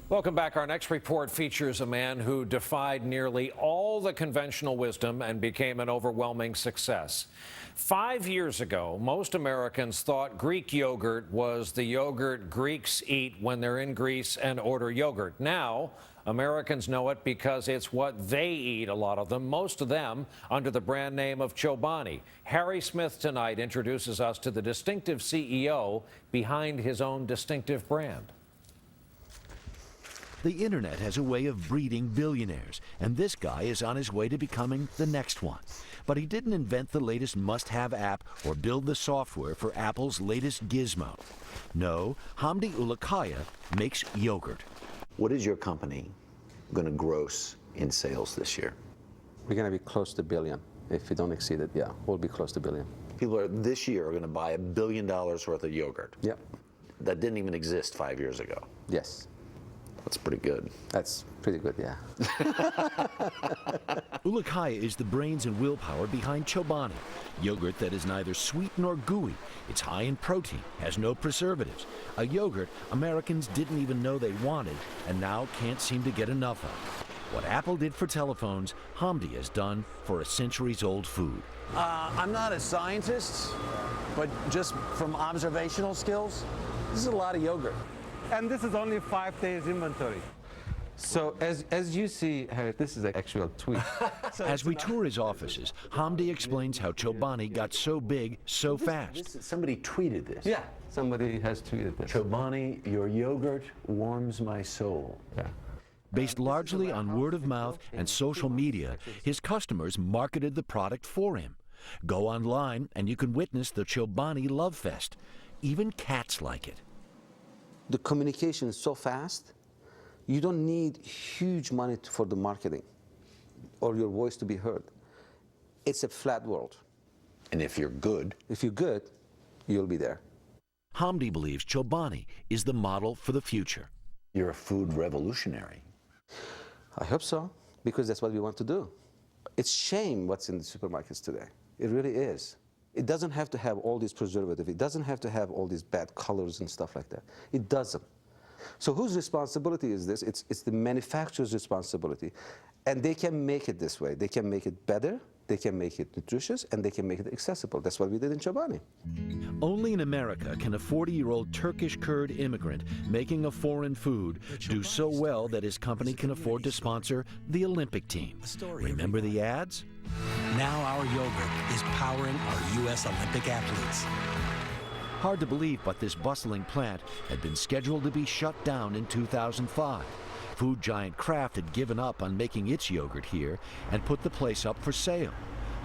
Welcome back. Our next report features a man who defied nearly all the conventional wisdom and became an overwhelming success. 5 years ago, most Americans thought Greek yogurt was the yogurt Greeks eat when they're in Greece and order yogurt. Now, Americans know it because it's what they eat, a lot of them, most of them under the brand name of Chobani. Harry Smith tonight introduces us to the distinctive CEO behind his own distinctive brand. The internet has a way of breeding billionaires, and this guy is on his way to becoming the next one. But he didn't invent the latest must-have app or build the software for Apple's latest gizmo. No, Hamdi Ulukaya makes yogurt. What is your company going to gross in sales this year? We're going to be close to $1 billion. If we don't exceed it, yeah, we'll be close to $1 billion. People are this year are going to buy $1 billion worth of yogurt. Yep. That didn't even exist 5 years ago. Yes. That's pretty good. That's pretty good, yeah. Ulukaya is the brains and willpower behind Chobani, yogurt that is neither sweet nor gooey. It's high in protein, has no preservatives. A yogurt Americans didn't even know they wanted and now can't seem to get enough of. What Apple did for telephones, Hamdi has done for a centuries-old food. I'm not a scientist, but just from observational skills, this is a lot of yogurt. And this is only 5 days inventory. So as you see, Harry, this is an actual tweet. As we tour his offices, Hamdi explains how Chobani got so big so fast. Somebody tweeted this. Yeah, somebody has tweeted this. Chobani, your yogurt warms my soul. Yeah. Based largely on word of mouth and social media, his customers marketed the product for him. Go online and you can witness the Chobani Love Fest. Even cats like it. The communication is so fast, you don't need huge money for the marketing or your voice to be heard. It's a flat world. And if you're good, you'll be there. Hamdi believes Chobani is the model for the future. you're a food revolutionary. I hope so, because that's what we want to do. It's shame what's in the supermarkets today. It really is. It doesn't have to have all these preservatives. It doesn't have to have all these bad colors and stuff like that. It doesn't. So whose responsibility is this? It's the manufacturer's responsibility. And they can make it this way. They can make it better, they can make it nutritious, and they can make it accessible. That's what we did in Chobani. Only in America can a 40-year-old Turkish Kurd immigrant making a foreign food do so well that his company can afford to sponsor the Olympic team. Remember the ads? Now our yogurt is powering our U.S. Olympic athletes. Hard to believe, but this bustling plant had been scheduled to be shut down in 2005. Food giant Kraft had given up on making its yogurt here and put the place up for sale.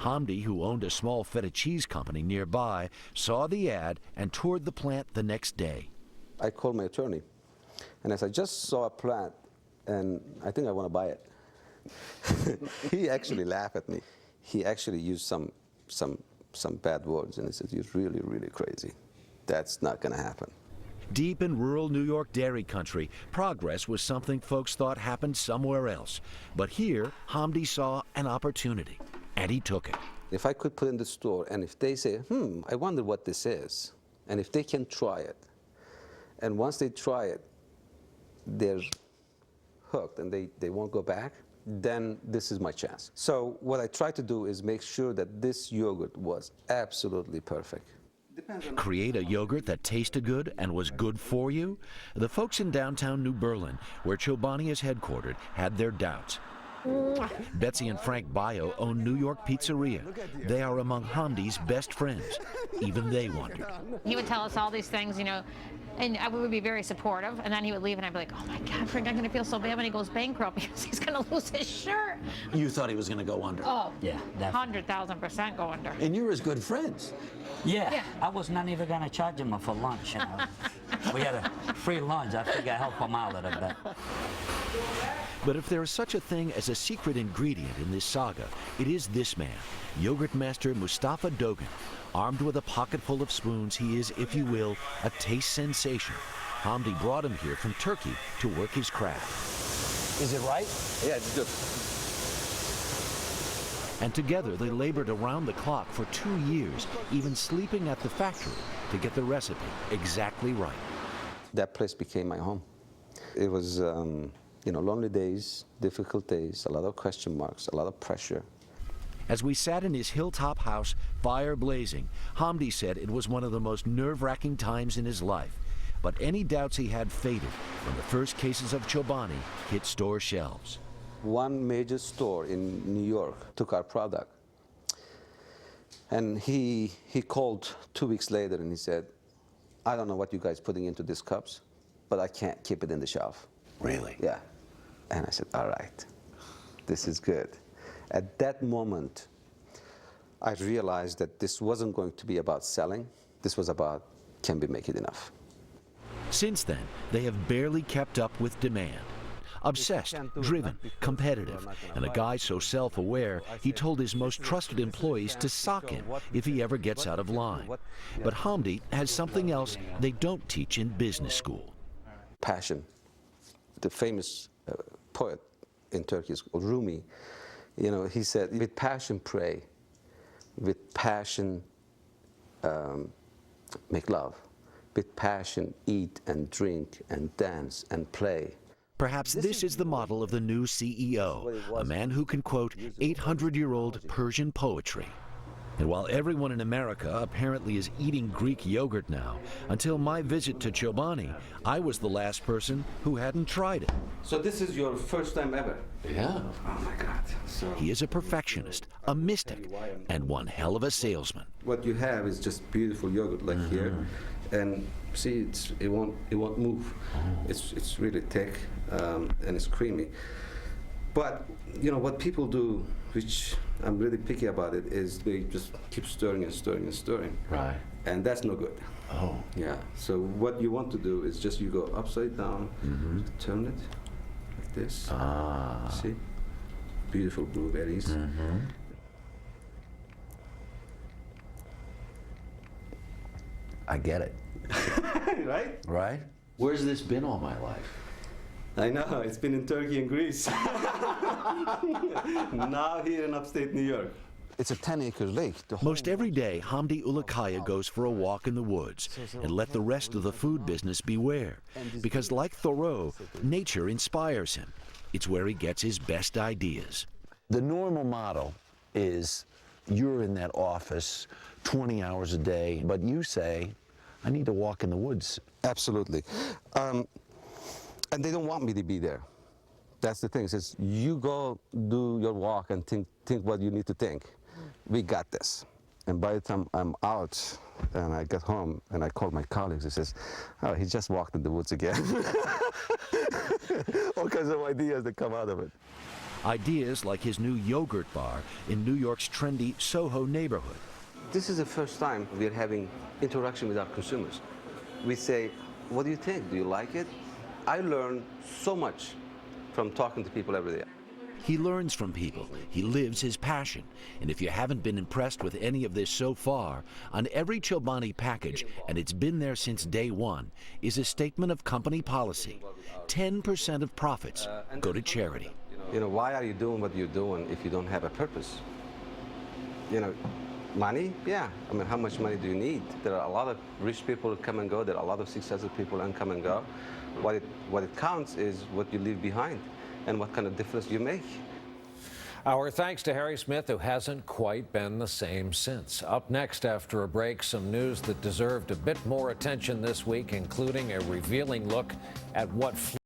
Hamdi, who owned a small feta cheese company nearby, saw the ad and toured the plant the next day. I called my attorney, and I said, I just saw a plant, and I think I want to buy it. He actually laughed at me. He actually used some bad words, and he said, you're really, really crazy. That's not going to happen. Deep in rural New York dairy country, progress was something folks thought happened somewhere else. But here, Hamdi saw an opportunity, and he took it. If I could put in the store, and if they say, I wonder what this is, and if they can try it, and once they try it, they're hooked, and they won't go back, then this is my chance. So what I tried to do is make sure that this yogurt was absolutely perfect. Create a yogurt that tasted good and was good for you? The folks in downtown New Berlin, where Chobani is headquartered, had their doubts. Betsy and Frank Bayo own New York Pizzeria. They are among Hamdi's best friends. Even they wondered. He would tell us all these things, you know, and we would be very supportive, and then he would leave, and I'd be like, oh my God, Frank, I'm going to feel so bad when he goes bankrupt because he's going to lose his shirt. You thought he was going to go under. Oh, Yeah, 100,000% go under. And you were as good friends. Yeah, I was not even going to charge him for lunch. You know. We had a free lunch. I think I helped him out a little bit. But if there is such a thing as a secret ingredient in this saga, it is this man, yogurt master Mustafa Dogan. Armed with a pocket full of spoons, he is, if you will, a taste sensation. Hamdi brought him here from Turkey to work his craft. Is it right? Yeah, it's good. And together they labored around the clock for 2 years, even sleeping at the factory to get the recipe exactly right. That place became my home. It was, lonely days, difficult days, a lot of question marks, a lot of pressure. As we sat in his hilltop house, fire blazing, Hamdi said it was one of the most nerve-wracking times in his life. But any doubts he had faded when the first cases of Chobani hit store shelves. One major store in New York took our product. And he called 2 weeks later and he said, I don't know what you guys putting into these cups, but I can't keep it in the shelf. Really? Yeah. And I said, all right, this is good. At that moment, I realized that this wasn't going to be about selling. This was about, can we make it enough? Since then, they have barely kept up with demand. Obsessed, driven, competitive, and a guy so self-aware, he told his most trusted employees to sock him if he ever gets out of line. But Hamdi has something else they don't teach in business school. Passion. The famous poet in Turkey is called Rumi. He said, with passion pray, with passion make love, with passion eat and drink and dance and play. Perhaps this is the model of the new CEO, a man who can quote 800-year-old Persian poetry. And while everyone in America apparently is eating Greek yogurt now, until my visit to Chobani, I was the last person who hadn't tried it. So this is your first time ever? Yeah. Oh my God. So He is a perfectionist, a mystic, and one hell of a salesman. what you have is just beautiful yogurt like here, and see, it won't move. It's really thick and it's creamy. But what people do, which I'm really picky about it, is they just keep stirring and stirring and stirring. Right. And that's no good. Oh. Yeah. So what you want to do is just you go upside down, turn it like this. Ah. See? Beautiful blueberries. I get it. Right? Right? Where's this been all my life? I know, it's been in Turkey and Greece. Now here in upstate New York. It's a 10-acre lake. Most every day, Hamdi Ulukaya goes for a walk in the woods and let the rest of the food business beware. Because like Thoreau, nature inspires him. It's where he gets his best ideas. The normal model is you're in that office 20 hours a day, but you say, I need to walk in the woods. Absolutely. And they don't want me to be there. That's the thing. It says, you go do your walk and think what you need to think. We got this. And by the time I'm out and I get home and I call my colleagues, it says, oh, he just walked in the woods again. All kinds of ideas that come out of it. Ideas like his new yogurt bar in New York's trendy Soho neighborhood. This is the first time we're having interaction with our consumers. We say, what do you think? Do you like it? I learn so much from talking to people every day. He learns from people. He lives his passion. And if you haven't been impressed with any of this so far, on every Chobani package, and it's been there since day one, is a statement of company policy. 10% of profits go to charity. Why are you doing what you're doing if you don't have a purpose? Money? Yeah. I mean, how much money do you need? There are a lot of rich people who come and go. There are a lot of successful people who come and go. What it counts is what you leave behind and what kind of difference you make. Our thanks to Harry Smith, who hasn't quite been the same since. Up next after a break, some news that deserved a bit more attention this week, including a revealing look at what